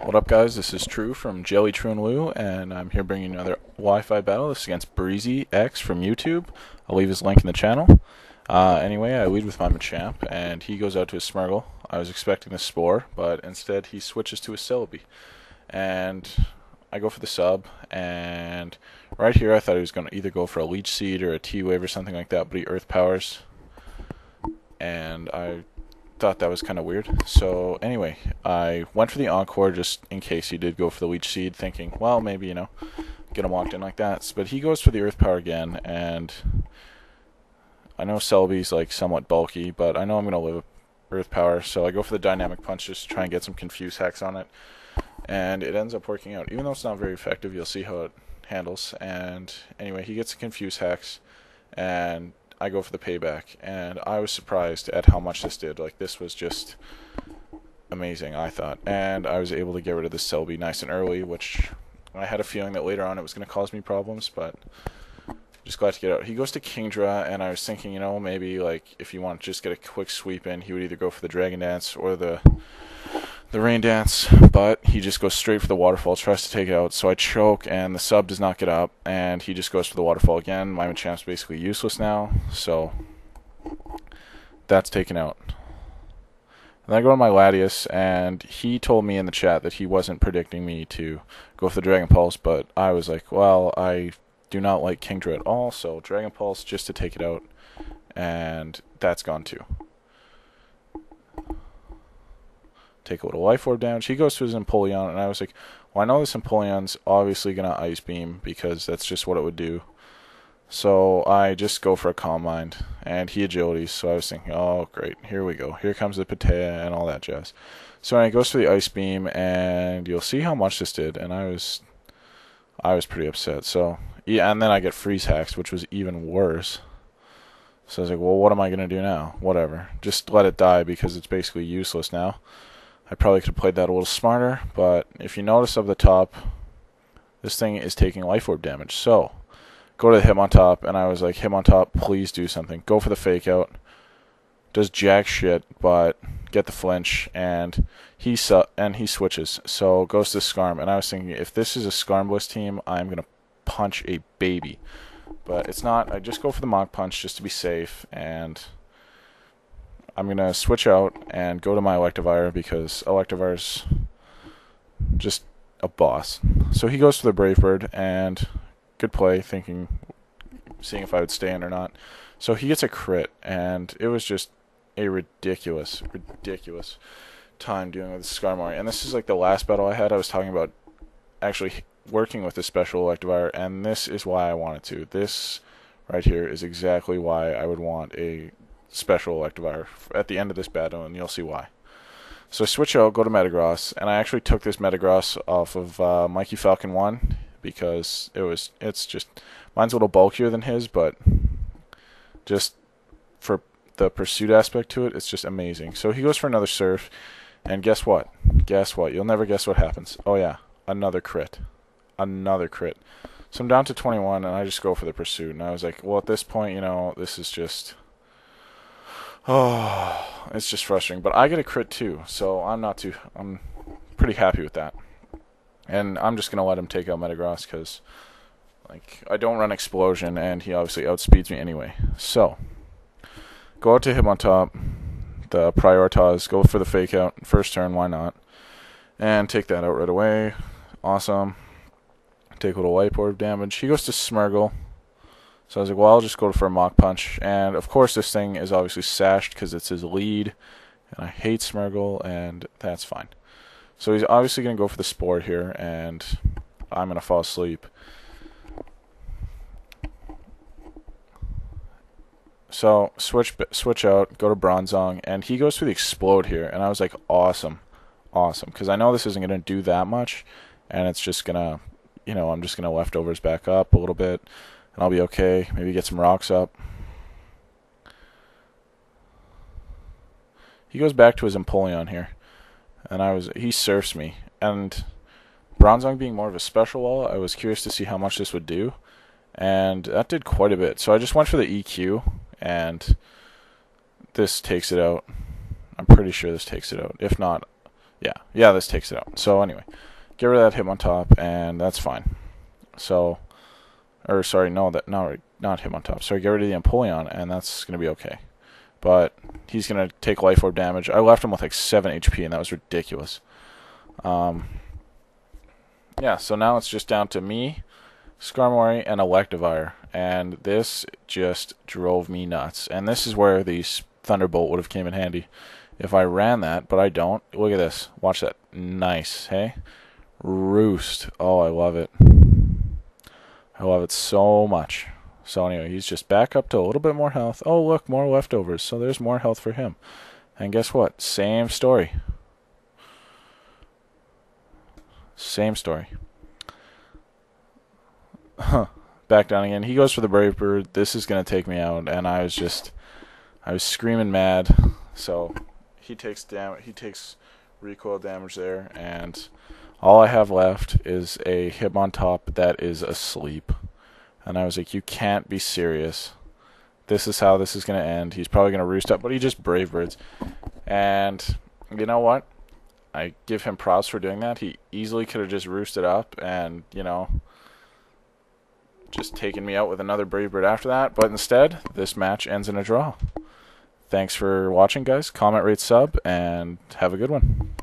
What up, guys? This is True from GellieTrueLew, and I'm here bringing another Wi-Fi battle. This is against BreezZyx from YouTube. I'll leave his link in the channel. Anyway, I lead with my Machamp, and he goes out to his Smeargle. I was expecting the Spore, but instead he switches to a Celebi. And I go for the sub, and right here I thought he was going to either go for a Leech Seed or a T-Wave or something like that, but he Earth Powers, and I thought that was kind of weird. So anyway, I went for the Encore just in case he did go for the Leech Seed, thinking, well, maybe, get him locked in like that. But he goes for the Earth Power again, and I know Celebi's like somewhat bulky, but I know I'm going to live Earth Power, so I go for the Dynamic Punch just to try and get some Confuse hacks on it. And it ends up working out. Even though it's not very effective, you'll see how it handles. And anyway, he gets the Confuse hacks, and I go for the payback, and I was surprised at how much this did. Like, this was just amazing, I thought. And I was able to get rid of this Celebi nice and early, which I had a feeling that later on it was going to cause me problems, but just glad to get out. He goes to Kingdra, and I was thinking, maybe like if you want to just get a quick sweep in, he would either go for the Dragon Dance or the Rain Dance, but he just goes straight for the Waterfall, tries to take it out, so I choke, and the sub does not get up, and he just goes for the Waterfall again. My Machamp's basically useless now, so that's taken out. And then I go to my Latias, and he told me in the chat that he wasn't predicting me to go for the Dragon Pulse, but I was like, well, I do not like Kingdra at all, so Dragon Pulse just to take it out, and that's gone too. Take a little Life Orb damage. He goes to his Empoleon, and I was like, well, I know this Empoleon's obviously going to Ice Beam, because that's just what it would do. So I just go for a Calm Mind, and he Agilities, so I was thinking, oh, great, here we go. Here comes the Patea and all that jazz. So anyway, he goes for the Ice Beam, and you'll see how much this did, and I was pretty upset. So, yeah, and then I get Freeze Hacks, which was even worse. So I was like, well, what am I going to do now? Whatever. Just let it die, because it's basically useless now. I probably could have played that a little smarter, but if you notice up the top, this thing is taking Life Orb damage. So, go to the Hitmontop, and I was like, Hitmontop, please do something. Go for the Fake Out. Does jack shit, but get the flinch, and he switches. So, goes to Skarm, and I was thinking, if this is a Skarmless team, I'm going to punch a baby. But it's not. I just go for the Mach Punch just to be safe, and I'm going to switch out and go to my Electivire, because Electivire's just a boss. So he goes for the Brave Bird, and good play, seeing if I would stay in or not. So he gets a crit, and it was just a ridiculous time dealing with the Skarmory. And this is like the last battle I had. I was talking about actually working with the special Electivire, and this is why I wanted to. This right here is exactly why I would want a special Electivire at the end of this battle, and you'll see why. So I switch out, go to Metagross, and I actually took this Metagross off of Mikey Falcon 1 because it's just, mine's a little bulkier than his, but just for the pursuit aspect to it, it's just amazing. So he goes for another Surf, and guess what? Guess what? You'll never guess what happens. Oh yeah, another crit. Another crit. So I'm down to 21, and I just go for the pursuit, and I was like, well, at this point, this is just, oh, it's just frustrating. But I get a crit too, so I'm pretty happy with that. And I'm just going to let him take out Metagross, because like, I don't run Explosion, and he obviously outspeeds me anyway. So, go out to Hitmontop, the Prioritize, go for the Fake Out, first turn, why not? And take that out right away. Awesome. Take a little Life Orb damage. He goes to Smeargle. So I was like, well, I'll just go for a Mach Punch. And, of course, this thing is obviously sashed because it's his lead. And I hate Smeargle, and that's fine. So he's obviously going to go for the Spore here, and I'm going to fall asleep. So switch out, go to Bronzong, and he goes for the Explode here. And I was like, awesome. Awesome. Because I know this isn't going to do that much, and it's just going to, I'm just going to leftovers back up a little bit. And I'll be okay. Maybe get some rocks up. He goes back to his Empoleon here. And he surfs me. And Bronzong being more of a special wall, I was curious to see how much this would do. And that did quite a bit. So I just went for the EQ, and this takes it out. I'm pretty sure this takes it out. If not, Yeah, this takes it out. So anyway, get rid of that him on top, and that's fine. So, or sorry, no, not him on top. Sorry, get rid of the Empoleon, and that's going to be okay. But he's going to take Life Orb damage. I left him with like 7 HP, and that was ridiculous. Yeah, so now it's just down to me, Skarmory, and Electivire. And this just drove me nuts. And this is where the Thunderbolt would have came in handy if I ran that, but I don't. Look at this. Watch that. Nice, hey? Roost. Oh, I love it. I love it so much. So anyway, he's just back up to a little bit more health. Oh, look, more leftovers. So there's more health for him. And guess what? Same story. Same story. Back down again. He goes for the Brave Bird. This is going to take me out. And I was screaming mad. So he takes recoil damage there. And all I have left is a Hitmontop that is asleep. And I was like, you can't be serious. This is how this is going to end. He's probably going to roost up, but he just Brave Birds. And you know what? I give him props for doing that. He easily could have just roosted up and, you know, just taken me out with another Brave Bird after that. But instead, this match ends in a draw. Thanks for watching, guys. Comment, rate, sub, and have a good one.